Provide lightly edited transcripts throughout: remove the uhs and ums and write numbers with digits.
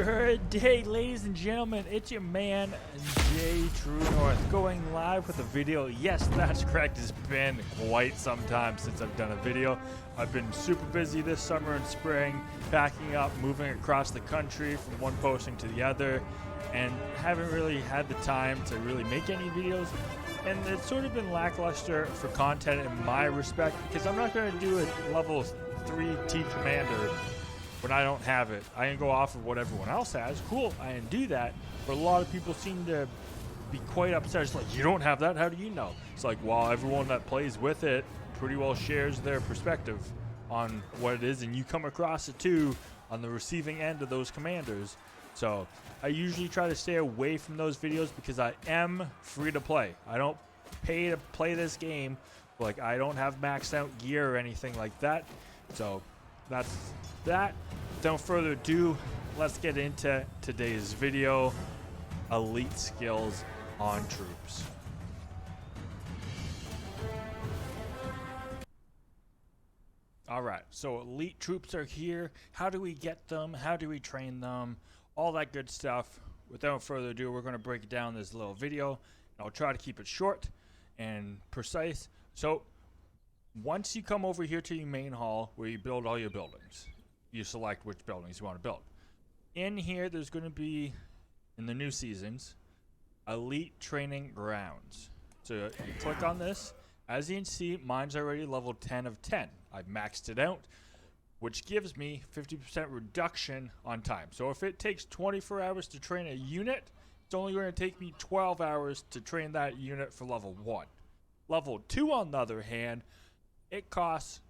Good day, ladies and gentlemen. It's your man, J True North, going live with a video. Yes, that's correct. It's been quite some time since I've done a video. I've been super busy this summer and spring, packing up, moving across the country from one posting to the other, and haven't really had the time to really make any videos. And it's sort of been lackluster for content in my respect, because I'm not going to do a level 3 T commander when I don't have it. I can go off of what everyone else has. Cool, I can do that. But a lot of people seem to be quite upset. It's like, you don't have that? How do you know? It's like, well, everyone that plays with it pretty well shares their perspective on what it is, and you come across it too on the receiving end of those commanders. So I usually try to stay away from those videos because I am free to play. I don't pay to play this game. Like, I don't have maxed out gear or anything like that. So that's that. Without further ado, let's get into today's video: elite skills on troops. Alright, so elite troops are here. How do we get them? How do we train them? All that good stuff. Without further ado, we're going to break down this little video. I'll try to keep it short and precise. So once you come over here to your main hall where you build all your buildings, you select which buildings you want to build. In here, there's going to be, in the new seasons, elite training grounds. So you click on this. As you can see, mine's already level 10 of 10. I've maxed it out, which gives me 50% reduction on time. So if it takes 24 hours to train a unit, it's only going to take me 12 hours to train that unit for level 1. Level 2, on the other hand, it costs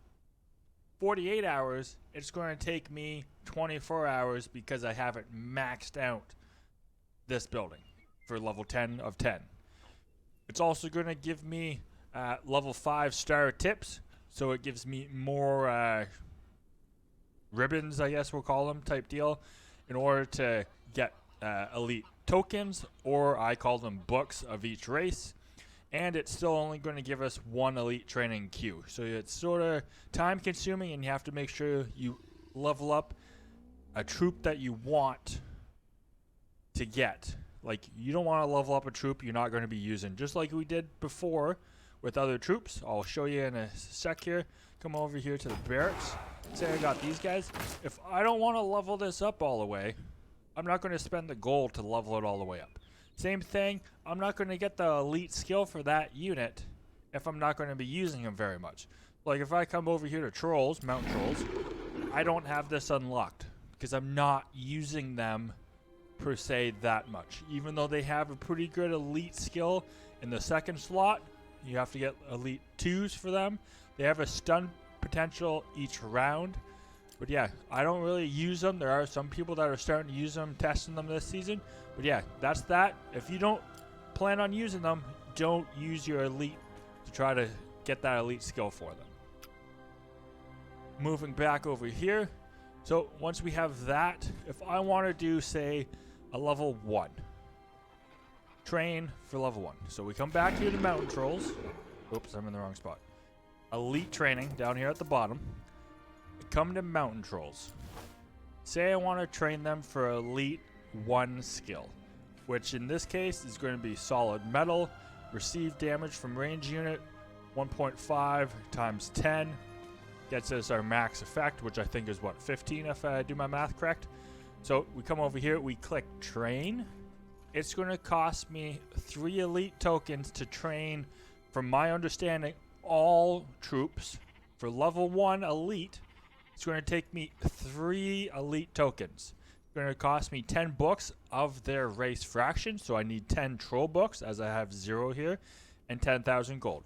48 hours. It's going to take me 24 hours because I haven't maxed out this building for level 10 of 10. It's also going to give me level 5 star tips, so it gives me more ribbons, I guess we'll call them, type deal, in order to get elite tokens, or I call them books of each race. And it's still only going to give us one elite training queue. So it's sort of time consuming, and you have to make sure you level up a troop that you want to get. Like, you don't want to level up a troop you're not going to be using, just like we did before with other troops. I'll show you in a sec here. Come over here to the barracks. Say I got these guys. If I don't want to level this up all the way, I'm not going to spend the gold to level it all the way up. Same thing, I'm not going to get the elite skill for that unit if I'm not going to be using them very much. Like, if I come over here to trolls, mountain trolls, I don't have this unlocked because I'm not using them per se that much. Even though they have a pretty good elite skill in the second slot, you have to get elite 2s for them. They have a stun potential each round. But yeah, I don't really use them. There are some people that are starting to use them, testing them this season. But yeah, that's that. If you don't plan on using them, don't use your elite to try to get that elite skill for them. Moving back over here. So once we have that, if I want to do, say, a level 1. Train for level 1. So we come back here to mountain trolls. Oops, I'm in the wrong spot. Elite training down here at the bottom. Come to mountain trolls. Say I want to train them for elite 1 skill, which in this case is going to be solid metal. Receive damage from range unit 1.5 times 10 gets us our max effect, which I think is what, 15 if I do my math correct. So we come over here, we click train. It's going to cost me 3 elite tokens to train, from my understanding, all troops for level 1 elite. It's going to take me 3 elite tokens. It's going to cost me 10 books of their race fraction, so I need 10 troll books, as I have 0 here, and 10,000 gold.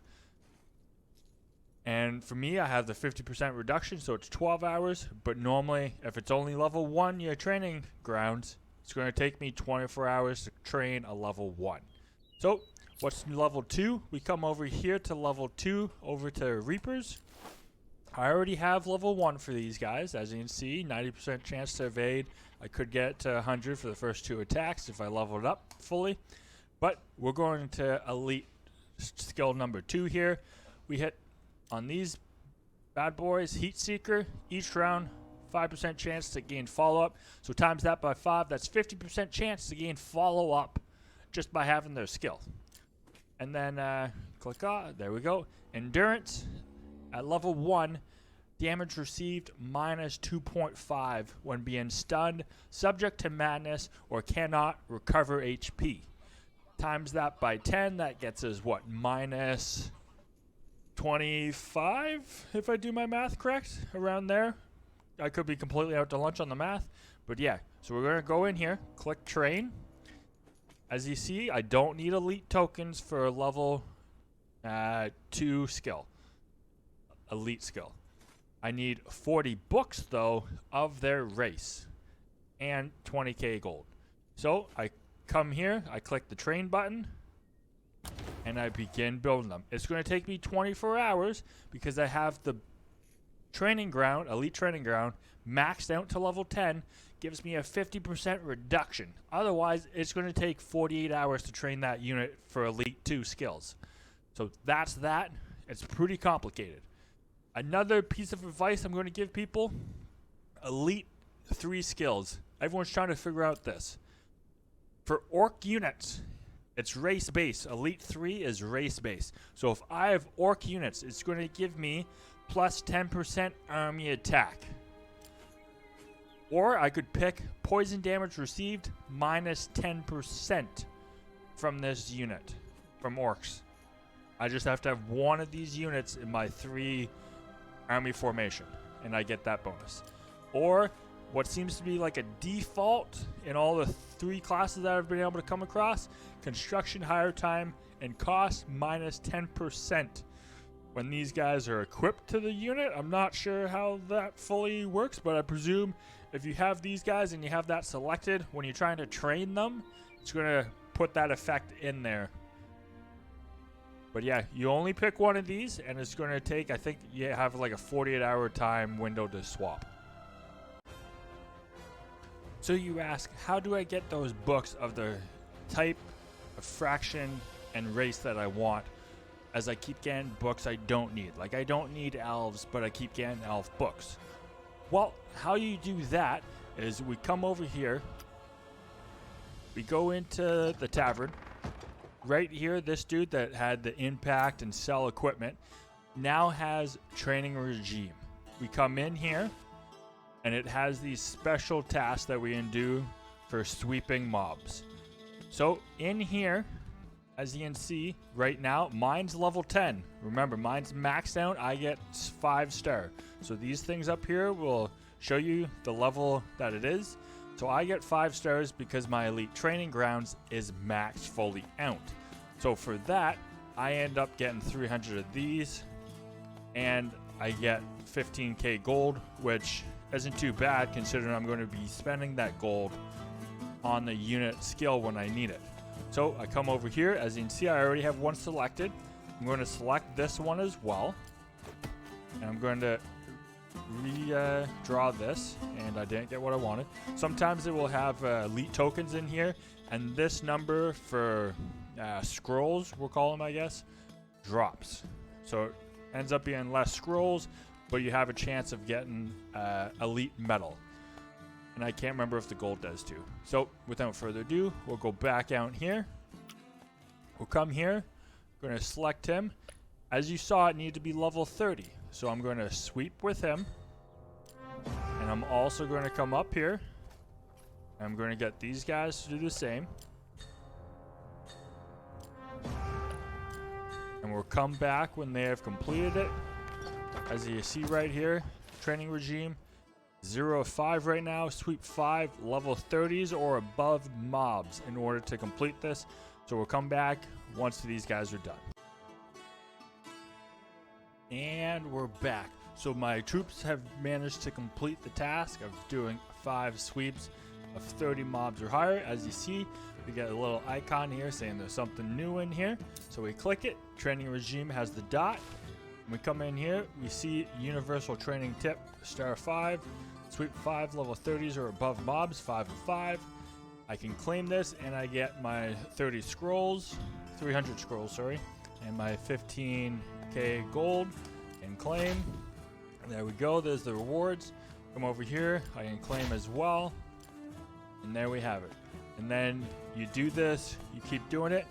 And for me, I have the 50% reduction, so it's 12 hours, but normally, if it's only level 1 your training grounds, it's going to take me 24 hours to train a level 1. So, what's level 2? We come over here to level 2, over to Reapers. I already have level 1 for these guys. As you can see, 90% chance to evade. I could get to 100 for the first 2 attacks if I leveled up fully. But we're going to elite skill number 2 here. We hit on these bad boys, Heat Seeker, each round 5% chance to gain follow-up. So times that by 5, that's 50% chance to gain follow-up just by having their skill. And then click on, there we go. Endurance at level 1, damage received minus 2.5 when being stunned, subject to madness, or cannot recover HP. Times that by 10, that gets us what, minus 25, if I do my math correct, around there. I could be completely out to lunch on the math, but yeah. So we're going to go in here, click train. As you see, I don't need elite tokens for a level 2 skill, elite skill. I need 40 books, though, of their race, and 20k gold. So I come here, I click the train button, and I begin building them. It's going to take me 24 hours because I have the training ground, elite training ground, maxed out to level 10, gives me a 50% reduction. Otherwise, it's going to take 48 hours to train that unit for elite 2 skills. So that's that. It's pretty complicated. Another piece of advice I'm going to give people, elite 3 skills. Everyone's trying to figure out this. For orc units, it's race-based. Elite 3 is race-based. So if I have orc units, it's going to give me plus 10% army attack. Or I could pick poison damage received minus 10% from this unit, from orcs. I just have to have one of these units in my 3 army formation, and I get that bonus. Or what seems to be like a default in all the 3 classes that I've been able to come across, construction hire time and cost minus 10% when these guys are equipped to the unit. I'm not sure how that fully works, but I presume if you have these guys and you have that selected, when you're trying to train them, it's going to put that effect in there. But yeah, you only pick one of these, and it's going to take, I think you have like a 48-hour time window to swap. So you ask, how do I get those books of the type, of fraction, and race that I want, as I keep getting books I don't need? Like, I don't need elves, but I keep getting elf books. Well, how you do that is we come over here, we go into the tavern. Right here, this dude that had the impact and sell equipment now has training regime. We come in here, and it has these special tasks that we can do for sweeping mobs. So in here, as you can see right now, mine's level 10. Remember, mine's maxed out. I get 5-star. So these things up here will show you the level that it is. So I get 5 stars because my elite training grounds is maxed fully out. So for that, I end up getting 300 of these, and I get 15k gold, which isn't too bad considering I'm going to be spending that gold on the unit skill when I need it. So I come over here. As you can see, I already have one selected. I'm going to select this one as well, and I'm going to redraw this, and I didn't get what I wanted. Sometimes it will have elite tokens in here, and this number for scrolls, we'll call them, I guess, drops. So it ends up being less scrolls, but you have a chance of getting elite metal. And I can't remember if the gold does too. So without further ado, we'll go back out here. We'll come here. We're going to select him. As you saw, it needed to be level 30. So I'm going to sweep with him. And I'm also going to come up here. I'm going to get these guys to do the same. And we'll come back when they have completed it. As you see right here, training regime, 0 of 5 right now, sweep 5, level 30s or above mobs in order to complete this. So we'll come back once these guys are done. And we're back. So my troops have managed to complete the task of doing 5 sweeps of 30 mobs or higher. As you see, we get a little icon here saying there's something new in here. So we click it. Training regime has the dot. When we come in here, we see universal training tip, star 5, sweep 5, level 30s or above mobs, 5 of 5. I can claim this, and I get my 30 scrolls, 300 scrolls, sorry, and my 15k gold, and claim. And there we go, there's the rewards. Come over here, I can claim as well. And there we have it. And then you do this, you keep doing it.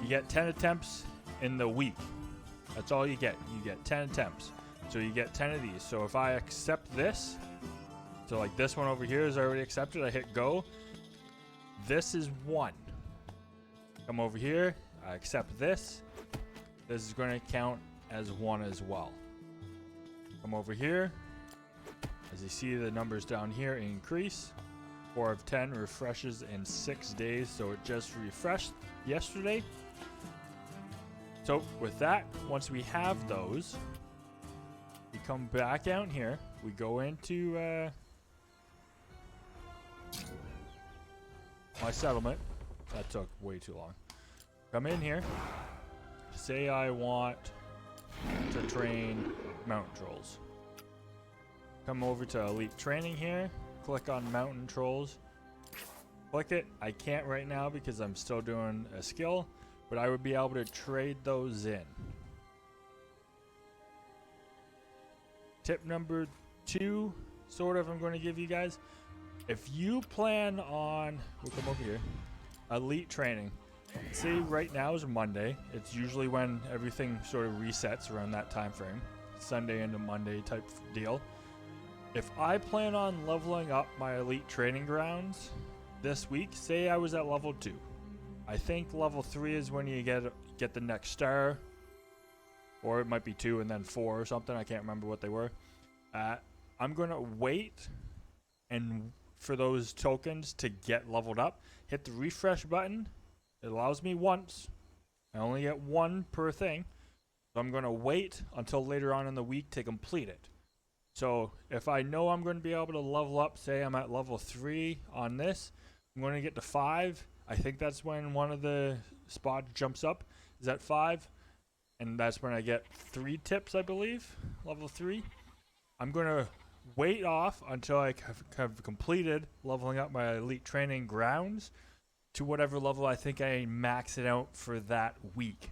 You get 10 attempts in the week. That's all you get. You get 10 attempts. So you get 10 of these. So if I accept this, so like this one over here is already accepted, I hit go. This is 1. Come over here, I accept this. This is going to count as 1 as well. Come over here. As you see, the numbers down here increase. 4 of 10 refreshes in 6 days, so it just refreshed yesterday. So with that, once we have those, we come back out here. We go into my settlement. That took way too long. Come in here. Say I want to train mountain trolls. Come over to Elite Training here. Click on Mountain Trolls. Click it. I can't right now because I'm still doing a skill, but I would be able to trade those in. Tip number 2, sort of, I'm going to give you guys. If you plan on, we'll come over here, Elite Training. See, right now is Monday. It's usually when everything sort of resets around that time frame. Sunday into Monday type deal. If I plan on leveling up my Elite Training Grounds this week, say I was at level 2. I think level 3 is when you get the next star. Or it might be 2 and then 4 or something. I can't remember what they were. I'm going to wait and for those tokens to get leveled up. Hit the refresh button. It allows me once. I only get 1 per thing. So I'm going to wait until later on in the week to complete it. So if I know I'm going to be able to level up, say I'm at level 3 on this, I'm going to get to 5. I think that's when one of the spots jumps up, is at 5. And that's when I get 3 tips, I believe, level 3. I'm going to wait off until I have completed leveling up my Elite Training Grounds to whatever level I think I max it out for that week.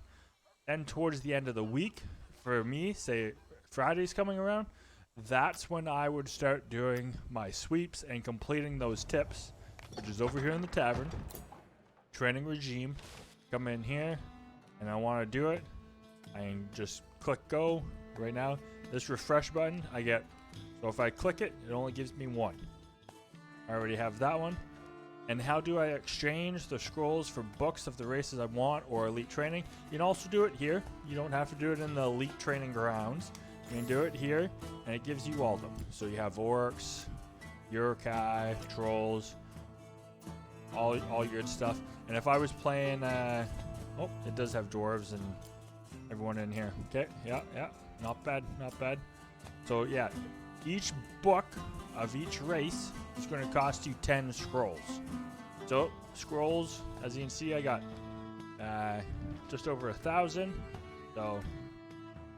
Then towards the end of the week, for me, say Friday's coming around, that's when I would start doing my sweeps and completing those tips, which is over here in the tavern. Training regime. Come in here, and I want to do it. I can just click go right now. This refresh button, I get. So if I click it, it only gives me 1. I already have that one. And how do I exchange the scrolls for books of the races I want or Elite Training? You can also do it here. You don't have to do it in the Elite Training Grounds. You can do it here, and it gives you all of them. So you have orcs, Urkai, trolls, all your good stuff. And if I was playing, oh, it does have dwarves and everyone in here. Okay, yeah, not bad, not bad. So yeah, each book of each race is going to cost you 10 scrolls. So scrolls, as you can see, I got just over 1,000. So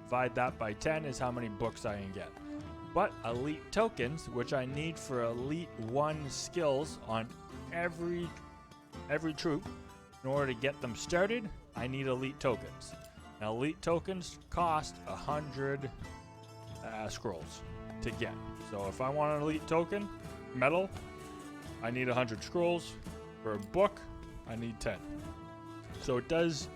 divide that by 10 is how many books I can get. But elite tokens, which I need for Elite 1 skills on every troop, in order to get them started, I need elite tokens. Now, elite tokens cost 100 scrolls to get. So if I want an elite token, metal, I need 100 scrolls. For a book, I need 10. So it does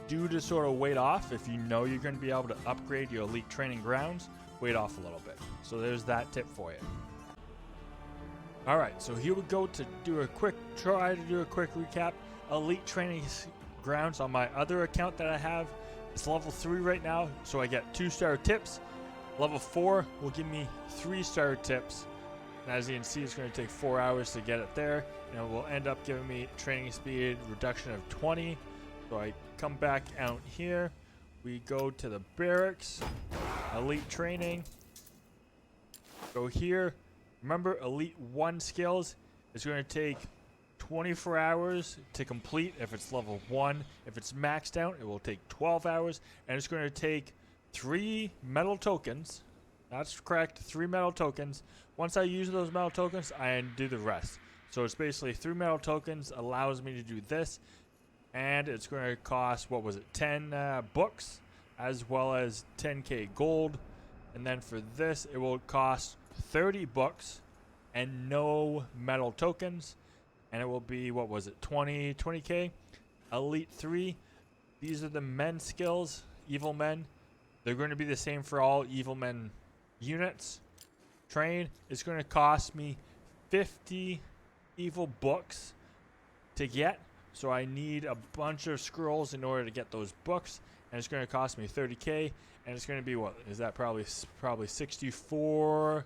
do to sort of wait off. If you know you're going to be able to upgrade your Elite Training Grounds, wait off a little bit. So there's that tip for you. Alright, so here we go to try to do a quick recap. Elite Training Grounds on my other account that I have, it's level 3 right now, so I get 2-star tips. Level 4 will give me 3-star tips. And as you can see, it's going to take 4 hours to get it there, and it will end up giving me training speed reduction of 20. So I come back out here, we go to the barracks, Elite Training, go here. Remember, Elite 1 skills is going to take 24 hours to complete if it's level 1. If it's maxed out, it will take 12 hours, and it's going to take 3 metal tokens. That's correct, 3 metal tokens. Once I use those metal tokens, I do the rest. So it's basically 3 metal tokens allows me to do this, and it's going to cost, 10 books, as well as 10k gold. And then for this, it will cost 30 books and no metal tokens, and it will be, what was it, 20k. Elite 3, these are the men skills, evil men. They're going to be the same for all evil men units. Train is going to cost me 50 evil books to get, so I need a bunch of scrolls in order to get those books, and it's going to cost me 30k, and it's going to be, what is that, probably 64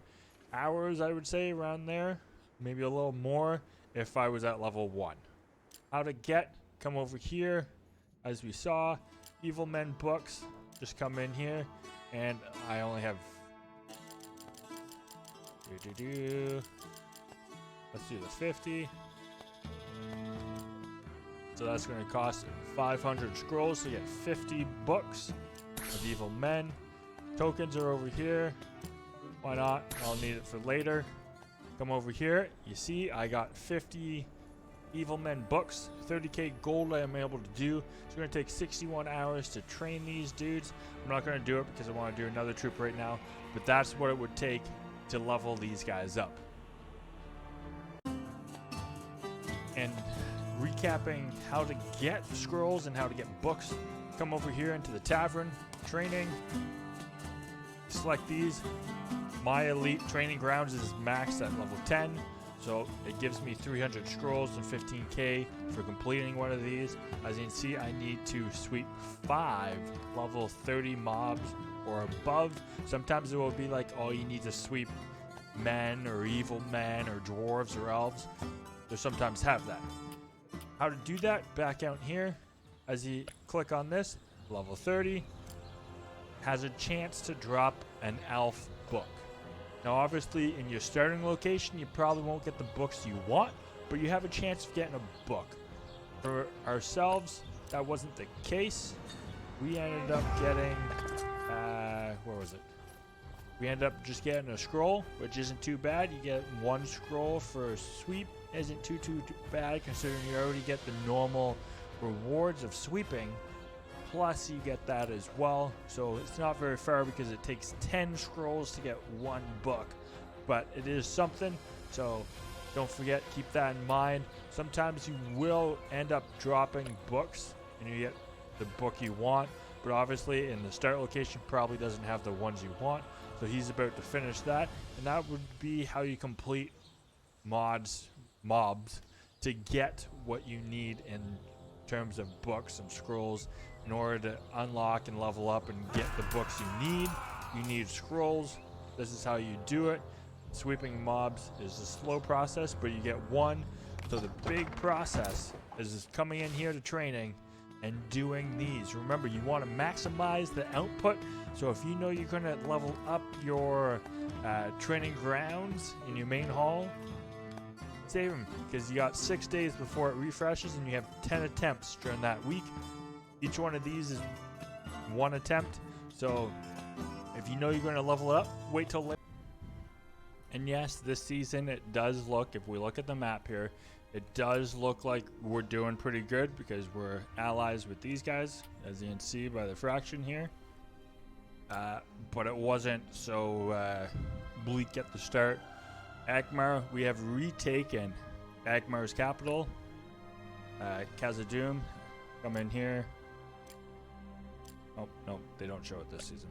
hours, I would say, around there, maybe a little more if I was at level 1. How to get, come over here, as we saw, evil men books, just come in here, and I only have let's do the 50. So that's going to cost 500 scrolls to get 50 books of evil men. Tokens are over here. Why not? I'll need it for later. Come over here. You see, I got 50 evil men books, 30k gold I am able to do. It's going to take 61 hours to train these dudes. I'm not going to do it because I want to do another troop right now, but that's what it would take to level these guys up. And recapping how to get scrolls and how to get books, come over here into the tavern, training, select these. My elite training grounds is maxed at level 10, so it gives me 300 scrolls and 15k for completing one of these. As you can see, I need to sweep 5 level 30 mobs or above. Sometimes it will be like, oh, you need to sweep men or evil men or dwarves or elves. They sometimes have that. How to do that, back out here, as you click on this, level 30 has a chance to drop an elf book. Now obviously in your starting location you probably won't get the books you want, but you have a chance of getting a book. For ourselves, that wasn't the case. We ended up getting, where was it? We ended up just getting a scroll, which isn't too bad. You get 1 scroll for a sweep. Isn't too bad considering you already get the normal rewards of sweeping. Plus you get that as well. So it's not very far because it takes 10 scrolls to get 1 book. But it is something. So don't forget, keep that in mind. Sometimes you will end up dropping books and you get the book you want. But obviously in the start location probably doesn't have the ones you want. So he's about to finish that, and that would be how you complete mobs to get what you need in terms of books and scrolls. In order to unlock and level up and get the books you need scrolls. This is how you do it. Sweeping mobs is a slow process, but you get 1. So the big process is coming in here to training and doing these. Remember, you want to maximize the output. So if you know you're going to level up your training grounds in your main hall, save them, because you got 6 days before it refreshes and you have 10 attempts during that week. Each one of these is 1 attempt. So if you know you're going to level it up, wait till later. And yes, this season it does look, if we look at the map here, it does look like we're doing pretty good because we're allies with these guys, as you can see by the fraction here. But it wasn't so bleak at the start. Akmar, we have retaken Akmar's capital. Khazad-dûm, come in here. Oh, no, they don't show it this season.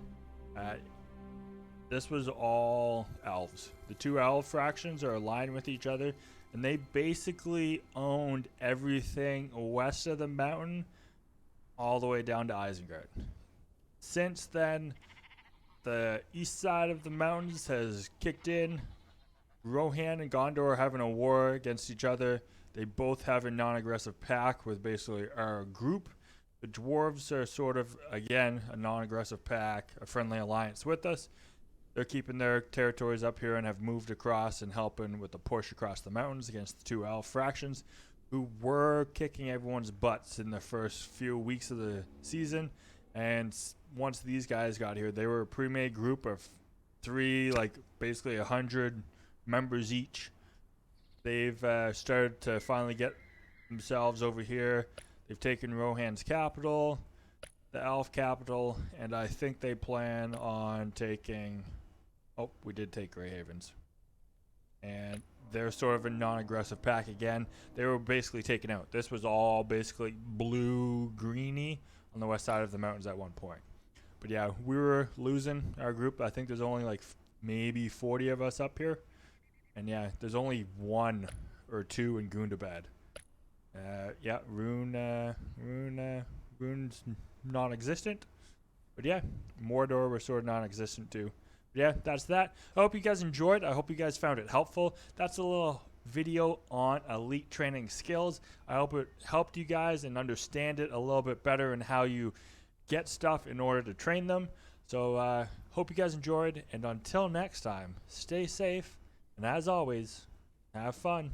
This was all elves. The 2 elf fractions are aligned with each other, and they basically owned everything west of the mountain all the way down to Isengard. Since then, the east side of the mountains has kicked in. Rohan and Gondor are having a war against each other. They both have a non-aggressive pact with basically our group. The dwarves are sort of, again, a non-aggressive pact, a friendly alliance with us. They're keeping their territories up here and have moved across and helping with the push across the mountains against the 2 elf fractions, who were kicking everyone's butts in the first few weeks of the season. And once these guys got here, they were a pre-made group of 3, like basically 100 members each. They've started to finally get themselves over here. They've taken Rohan's capital, the elf capital, and I think they plan on taking Oh, we did take Grey Havens. And they're sort of a non-aggressive pack again. They were basically taken out. This was all basically blue-greeny on the west side of the mountains at one point. But yeah, we were losing our group. I think there's only like maybe 40 of us up here. And yeah, there's only 1 or 2 in Gundabad. Yeah, Rune's non-existent. But yeah, Mordor was sort of non-existent too. But yeah, that's that. I hope you guys enjoyed. I hope you guys found it helpful. That's a little video on elite training skills. I hope it helped you guys and understand it a little bit better and how you get stuff in order to train them. So hope you guys enjoyed. And until next time, stay safe. And as always, have fun.